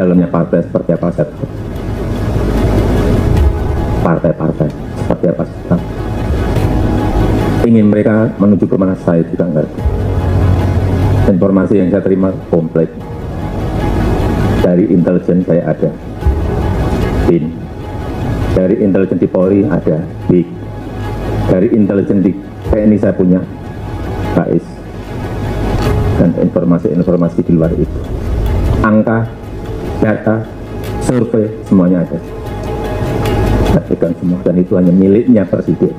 dalamnya partai seperti apa saya tahu. Partai-partai seperti apa saya tahu. Ingin mereka menuju ke mana saya juga ngerti. Informasi yang saya terima komplit. Dari intelijen saya ada BIN, dari intelijen di Polri ada BIK, dari intelijen di TNI saya punya KAIS, dan informasi-informasi di luar itu. Angka, data, survei, semuanya ada. Saya berikan semua, dan itu hanya miliknya Presiden.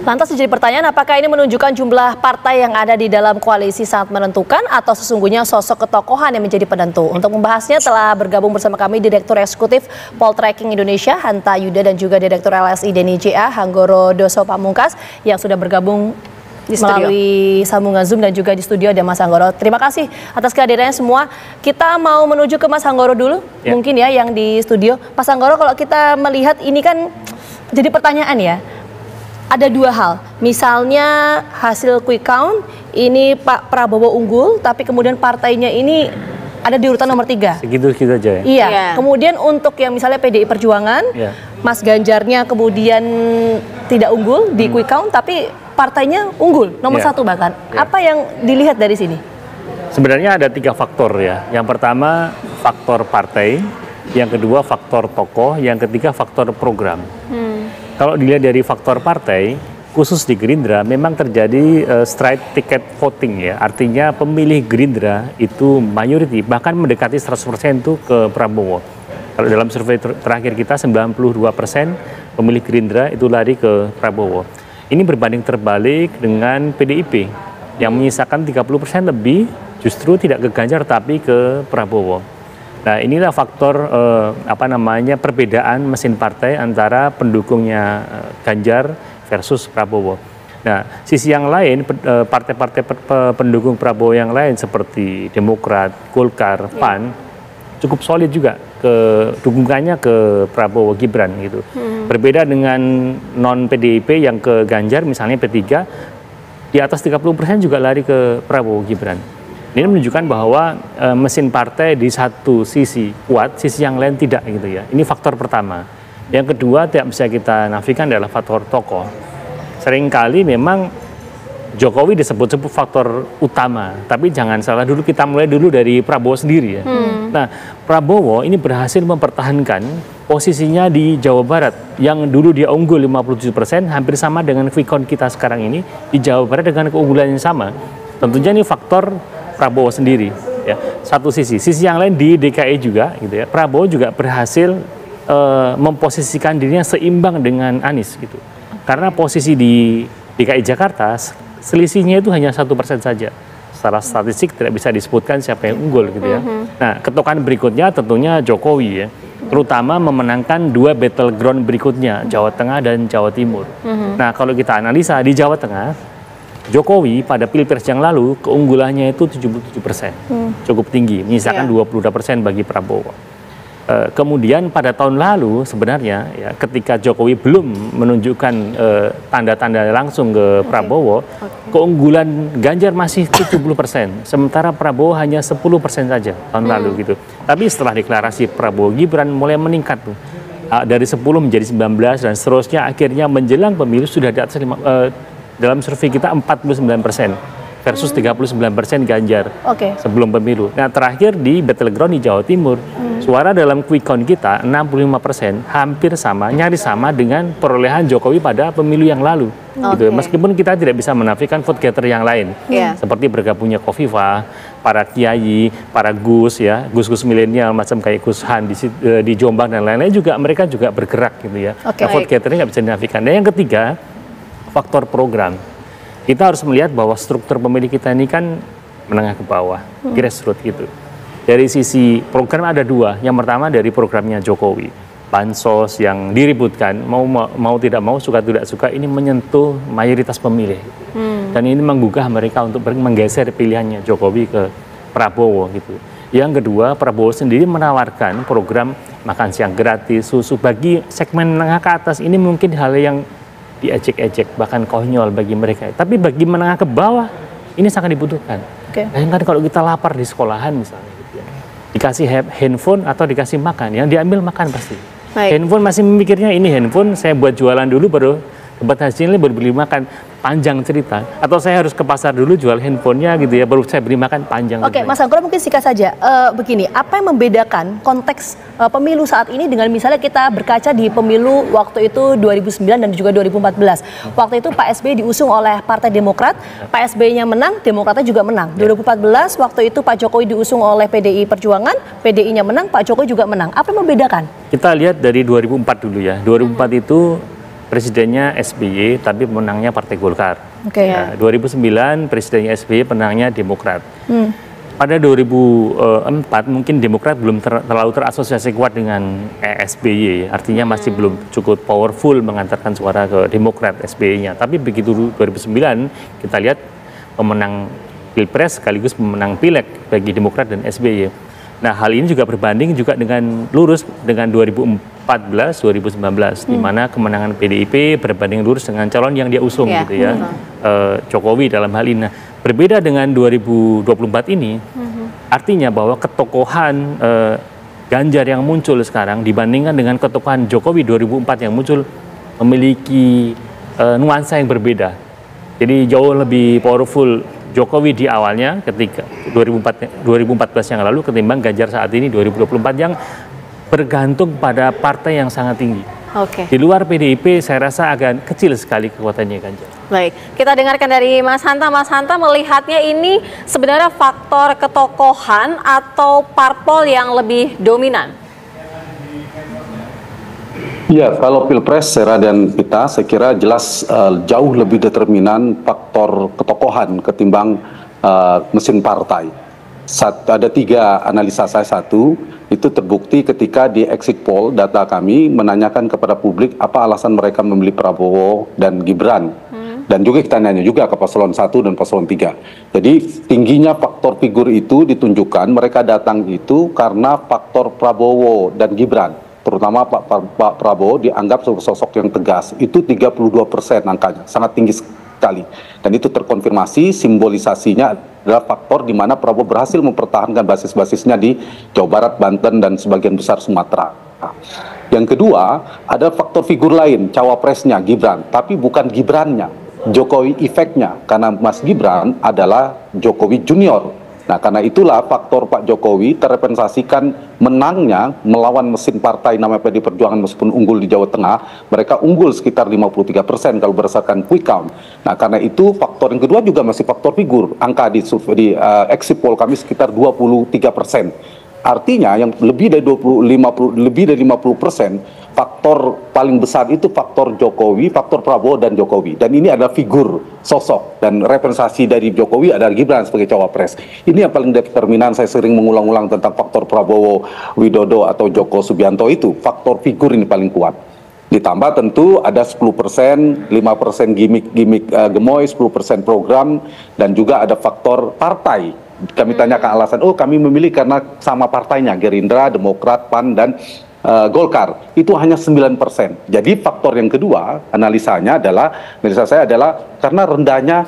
Lantas jadi pertanyaan, apakah ini menunjukkan jumlah partai yang ada di dalam koalisi sangat menentukan atau sesungguhnya sosok ketokohan yang menjadi penentu? Untuk membahasnya telah bergabung bersama kami Direktur Eksekutif Poltreking Indonesia Hanta Yuda dan juga Direktur LSI Deni JA Hanggoro Doso Pamungkas yang sudah bergabung melalui sambungan Zoom dan juga di studio ada Mas Hanggoro. Terima kasih atas kehadirannya semua. Kita mau menuju ke Mas Hanggoro dulu, mungkin ya yang di studio. Mas Hanggoro, kalau kita melihat ini kan jadi pertanyaan ya. Ada dua hal, misalnya hasil quick count, ini Pak Prabowo unggul, tapi kemudian partainya ini ada di urutan nomor 3. Segitu aja ya? Iya, kemudian untuk yang misalnya PDI Perjuangan, Mas Ganjarnya kemudian tidak unggul di quick count, tapi partainya unggul, nomor 1 bahkan. Apa yang dilihat dari sini? Sebenarnya ada 3 faktor ya. Yang pertama faktor partai, yang kedua faktor tokoh, yang ketiga faktor program. Kalau dilihat dari faktor partai, khusus di Gerindra memang terjadi straight ticket voting ya. Artinya pemilih Gerindra itu mayority, bahkan mendekati 100% itu ke Prabowo. Kalau dalam survei terakhir kita 92% pemilih Gerindra itu lari ke Prabowo. Ini berbanding terbalik dengan PDIP yang menyisakan 30% lebih justru tidak ke Ganjar tapi ke Prabowo. Nah, inilah faktor perbedaan mesin partai antara pendukungnya Ganjar versus Prabowo. Nah, sisi yang lain partai-partai pendukung Prabowo yang lain seperti Demokrat, Golkar, PAN cukup solid juga ke dukungannya ke Prabowo Gibran gitu. Berbeda dengan non PDIP yang ke Ganjar misalnya P3 di atas 30% juga lari ke Prabowo Gibran. Ini menunjukkan bahwa mesin partai di satu sisi kuat, sisi yang lain tidak gitu ya. Ini faktor pertama. Yang kedua tidak bisa kita nafikan adalah faktor tokoh. Seringkali memang Jokowi disebut-sebut faktor utama, tapi jangan salah dulu, kita mulai dulu dari Prabowo sendiri ya. Nah, Prabowo ini berhasil mempertahankan posisinya di Jawa Barat yang dulu dia unggul 57%, hampir sama dengan quick count kita sekarang ini di Jawa Barat dengan keunggulan yang sama. Tentunya ini faktor Prabowo sendiri ya. Satu sisi yang lain di DKI juga gitu ya. Prabowo juga berhasil memposisikan dirinya seimbang dengan Anies gitu. Karena posisi di DKI Jakarta selisihnya itu hanya 1% saja. Secara statistik tidak bisa disebutkan siapa yang unggul gitu ya. Nah, ketokan berikutnya tentunya Jokowi ya. Terutama memenangkan 2 battleground berikutnya, Jawa Tengah dan Jawa Timur. Nah, kalau kita analisa di Jawa Tengah, Jokowi pada Pilpres yang lalu keunggulannya itu 77%, cukup tinggi, menyisakan 22% bagi Prabowo. Kemudian pada tahun lalu sebenarnya ya, ketika Jokowi belum menunjukkan tanda-tanda langsung ke Prabowo, keunggulan Ganjar masih 70%, sementara Prabowo hanya 10% saja tahun lalu gitu. Tapi setelah deklarasi Prabowo Gibran mulai meningkat tuh. Dari 10 menjadi 19 dan seterusnya, akhirnya menjelang pemilu sudah di atas dalam survei kita 49% versus 39% Ganjar sebelum pemilu. Nah, terakhir di battleground di Jawa Timur, suara dalam quick count kita 65%, hampir sama, nyaris sama dengan perolehan Jokowi pada pemilu yang lalu. Gitu. Meskipun kita tidak bisa menafikan vote getter yang lain, seperti bergabungnya Khofifah, para kiai, para Gus ya, Gus-Gus milenial macam kayak Gus Han di Jombang dan lain-lain juga, mereka juga bergerak gitu ya. Nah, vote getternya nggak bisa dinafikan. Dan yang ketiga, faktor program. Kita harus melihat bahwa struktur pemilih kita ini kan menengah ke bawah, grassroots gitu. Dari sisi program ada 2. Yang pertama dari programnya Jokowi, bansos yang diributkan, mau tidak mau, suka tidak suka, ini menyentuh mayoritas pemilih. Dan ini menggugah mereka untuk menggeser pilihannya Jokowi ke Prabowo gitu. Yang kedua, Prabowo sendiri menawarkan program makan siang gratis, susu bagi segmen menengah ke atas. Ini mungkin hal yang diejek-ejek, bahkan konyol bagi mereka. Tapi bagi menengah ke bawah, ini sangat dibutuhkan. Bayangkan kalau kita lapar di sekolahan misalnya, gitu ya. Dikasih handphone atau dikasih makan, yang diambil makan pasti. Handphone masih memikirnya ini handphone, saya buat jualan dulu baru dapat hasilnya, baru beli makan. Panjang cerita, atau saya harus ke pasar dulu jual handphonenya gitu ya, baru saya beli makan, panjang. Oke, Mas Angkoro mungkin singkat saja. Begini, apa yang membedakan konteks pemilu saat ini dengan misalnya kita berkaca di pemilu waktu itu 2009 dan juga 2014. Waktu itu Pak SBY diusung oleh Partai Demokrat, Pak SBY-nya menang, Demokratnya juga menang. 2014 waktu itu Pak Jokowi diusung oleh PDI Perjuangan, PDI-nya menang, Pak Jokowi juga menang. Apa yang membedakan? Kita lihat dari 2004 dulu ya. 2004 itu presidennya SBY, tapi pemenangnya Partai Golkar. 2009 presidennya SBY, pemenangnya Demokrat. Pada 2004 mungkin Demokrat belum terlalu terasosiasi kuat dengan SBY, artinya masih belum cukup powerful mengantarkan suara ke Demokrat SBY-nya. Tapi begitu 2009 kita lihat pemenang Pilpres sekaligus pemenang Pileg bagi Demokrat dan SBY. Nah, hal ini juga berbanding juga dengan lurus dengan 2014-2019, di mana kemenangan PDIP berbanding lurus dengan calon yang dia usung gitu ya, Jokowi dalam hal ini. Nah, berbeda dengan 2024 ini, artinya bahwa ketokohan Ganjar yang muncul sekarang dibandingkan dengan ketokohan Jokowi 2004 yang muncul memiliki nuansa yang berbeda. Jadi jauh lebih powerful Jokowi di awalnya ketika 2014 yang lalu ketimbang Ganjar saat ini 2024 yang bergantung pada partai yang sangat tinggi. Di luar PDIP saya rasa agak kecil sekali kekuatannya Ganjar. Baik, kita dengarkan dari Mas Hanta. Mas Hanta melihatnya ini sebenarnya faktor ketokohan atau parpol yang lebih dominan? Ya, kalau Pilpres, Sera dan Pita, saya kira jelas jauh lebih determinan faktor ketokohan ketimbang mesin partai. Ada 3 analisa saya. 1, itu terbukti ketika di exit poll data kami menanyakan kepada publik apa alasan mereka memilih Prabowo dan Gibran. Dan juga kita nanya juga ke paslon 1 dan paslon 3. Jadi tingginya faktor figur itu ditunjukkan mereka datang itu karena faktor Prabowo dan Gibran. Terutama Pak Prabowo dianggap sebagai sosok yang tegas. Itu 32% angkanya, sangat tinggi sekali. Dan itu terkonfirmasi, simbolisasinya adalah faktor di mana Prabowo berhasil mempertahankan basis-basisnya di Jawa Barat, Banten, dan sebagian besar Sumatera. Yang kedua, ada faktor figur lain, cawapresnya Gibran, tapi bukan Gibrannya, Jokowi efeknya, karena Mas Gibran adalah Jokowi Junior. Nah, karena itulah faktor Pak Jokowi terrepresentasikan menangnya melawan mesin partai namanya PD Perjuangan meskipun unggul di Jawa Tengah, mereka unggul sekitar 53% kalau berdasarkan quick count. Nah, karena itu faktor yang kedua juga masih faktor figur. Angka di exit poll kami sekitar 23%. Artinya yang lebih dari 50%, faktor paling besar itu faktor Jokowi, faktor Prabowo dan Jokowi. Dan ini adalah figur, sosok, dan representasi dari Jokowi adalah Gibran sebagai cawapres. Ini yang paling determinan, saya sering mengulang-ulang tentang faktor Prabowo, Widodo atau Joko Subianto itu. Faktor figur ini paling kuat. Ditambah tentu ada 10%, 5% gimmick gemoy, 10% program, dan juga ada faktor partai. Kami tanyakan alasan, kami memilih karena sama partainya, Gerindra, Demokrat, PAN, dan Golkar. Itu hanya 9%. Jadi faktor yang kedua, analisa saya adalah karena rendahnya,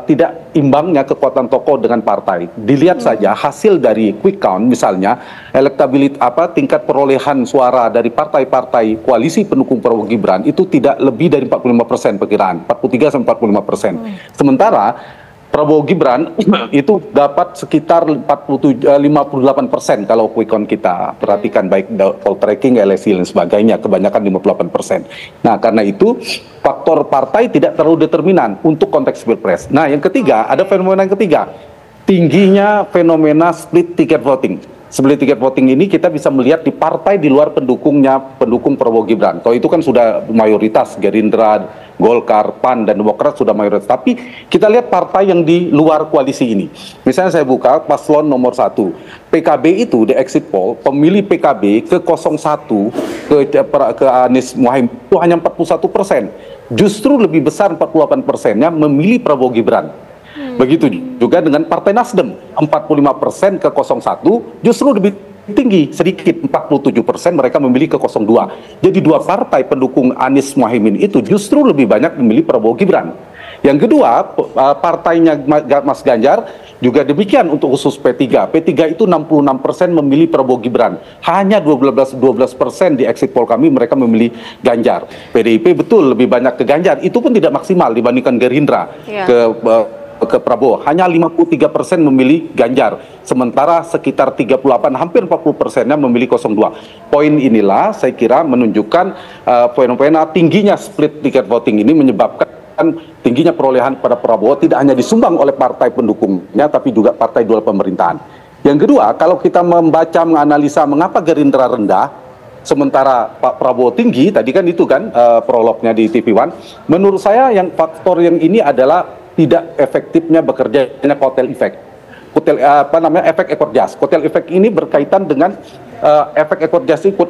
tidak imbangnya kekuatan tokoh dengan partai. Dilihat saja hasil dari quick count, misalnya elektabilitas tingkat perolehan suara dari partai-partai koalisi pendukung Prabowo Gibran itu tidak lebih dari 45% perkiraan, 43-45%. Sementara Prabowo Gibran itu dapat sekitar 58% kalau quick count kita perhatikan, baik poll tracking, LSI dan sebagainya, kebanyakan 58%. Nah, karena itu faktor partai tidak terlalu determinan untuk konteks Pilpres. Nah, yang ketiga, ada fenomena yang ketiga, tingginya fenomena split ticket voting. Split ticket voting ini kita bisa melihat di partai di luar pendukung Prabowo Gibran. Kalau itu kan sudah mayoritas, Gerindra, Golkar, PAN, dan Demokrat sudah mayoritas. Tapi kita lihat partai yang di luar koalisi ini. Misalnya saya buka paslon nomor 1. PKB itu di exit poll, pemilih PKB ke 01 ke Anies Muhaimin itu hanya 41%. Justru lebih besar 48%-nya memilih Prabowo Gibran. Begitu juga dengan Partai Nasdem, 45% ke 01, justru lebih tinggi, sedikit 47% mereka memilih ke 02. Jadi dua partai pendukung Anies Muhaimin itu justru lebih banyak memilih Prabowo Gibran. Yang kedua, partainya Mas Ganjar juga demikian untuk khusus P3. P3 itu 66% memilih Prabowo Gibran. Hanya 12% di exit poll kami mereka memilih Ganjar. PDIP betul lebih banyak ke Ganjar. Itu pun tidak maksimal dibandingkan Gerindra ke Prabowo. Hanya 53% memilih Ganjar. Sementara sekitar 38, hampir 40%-nya memilih 02. Poin inilah saya kira menunjukkan fenomena tingginya split ticket voting ini menyebabkan tingginya perolehan pada Prabowo tidak hanya disumbang oleh partai pendukungnya, tapi juga partai di luar pemerintahan. Yang kedua, kalau kita membaca, menganalisa mengapa Gerindra rendah, sementara Pak Prabowo tinggi, tadi kan itu kan prolognya di TV One, menurut saya yang faktor yang ini adalah tidak efektifnya bekerjanya kotel efek. Efek ekor jas. Kotel efek ini berkaitan dengan efek ekor jas itu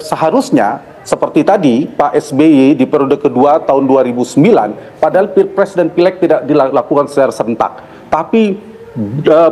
seharusnya seperti tadi Pak SBY di periode kedua tahun 2009, padahal Pilpres dan Pileg tidak dilakukan secara serentak, tapi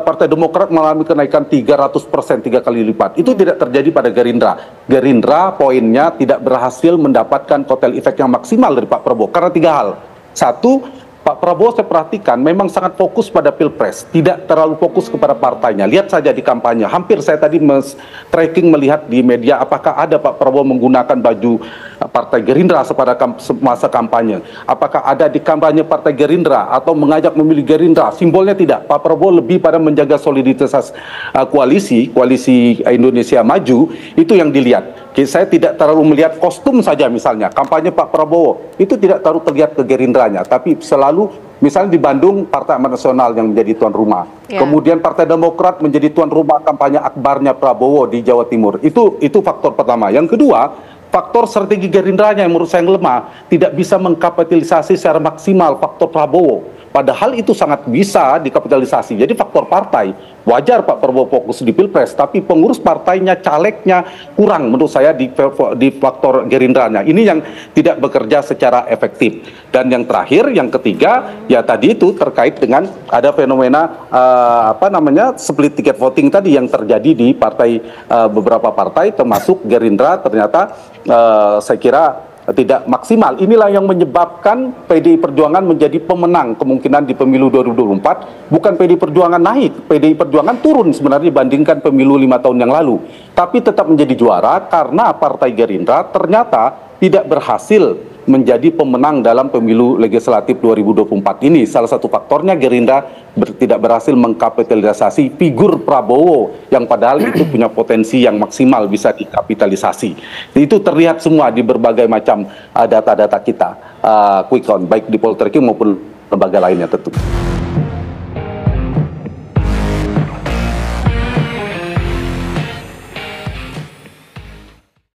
Partai Demokrat mengalami kenaikan 300%, 3 kali lipat. Itu tidak terjadi pada Gerindra. Gerindra poinnya tidak berhasil mendapatkan kotel efek yang maksimal dari Pak Prabowo karena 3 hal. Satu, Pak Prabowo saya perhatikan memang sangat fokus pada Pilpres, tidak terlalu fokus kepada partainya. Lihat saja di kampanye, hampir saya tadi tracking melihat di media apakah ada Pak Prabowo menggunakan baju Partai Gerindra pada masa kampanye. Apakah ada di kampanye Partai Gerindra atau mengajak memilih Gerindra? Simbolnya tidak. Pak Prabowo lebih pada menjaga soliditas koalisi Indonesia Maju, itu yang dilihat. Saya tidak terlalu melihat kostum saja misalnya. Kampanye Pak Prabowo itu tidak terlalu terlihat ke Gerindranya, tapi selalu misalnya di Bandung Partai Amanat Nasional yang menjadi tuan rumah. Kemudian Partai Demokrat menjadi tuan rumah kampanye akbarnya Prabowo di Jawa Timur. Itu faktor pertama. Yang kedua, faktor strategi Gerindranya yang menurut saya lemah, tidak bisa mengkapitalisasi secara maksimal faktor Prabowo. Padahal itu sangat bisa dikapitalisasi. Jadi faktor partai, wajar Pak Prabowo fokus di Pilpres, tapi pengurus partainya, calegnya kurang menurut saya di faktor Gerindranya. Ini yang tidak bekerja secara efektif. Dan yang terakhir, yang ketiga, ya tadi itu terkait dengan ada fenomena split ticket voting tadi yang terjadi di partai beberapa partai, termasuk Gerindra ternyata saya kira tidak maksimal. Inilah yang menyebabkan PDI Perjuangan menjadi pemenang kemungkinan di pemilu 2024. Bukan PDI Perjuangan naik, PDI Perjuangan turun sebenarnya dibandingkan pemilu 5 tahun yang lalu. Tapi tetap menjadi juara karena Partai Gerindra ternyata tidak berhasil menjadi pemenang dalam pemilu legislatif 2024 ini. Salah satu faktornya Gerindra tidak berhasil mengkapitalisasi figur Prabowo yang padahal itu punya potensi yang maksimal bisa dikapitalisasi. Itu terlihat semua di berbagai macam data-data kita, quick count, baik di Poltreking maupun lembaga lainnya tentu.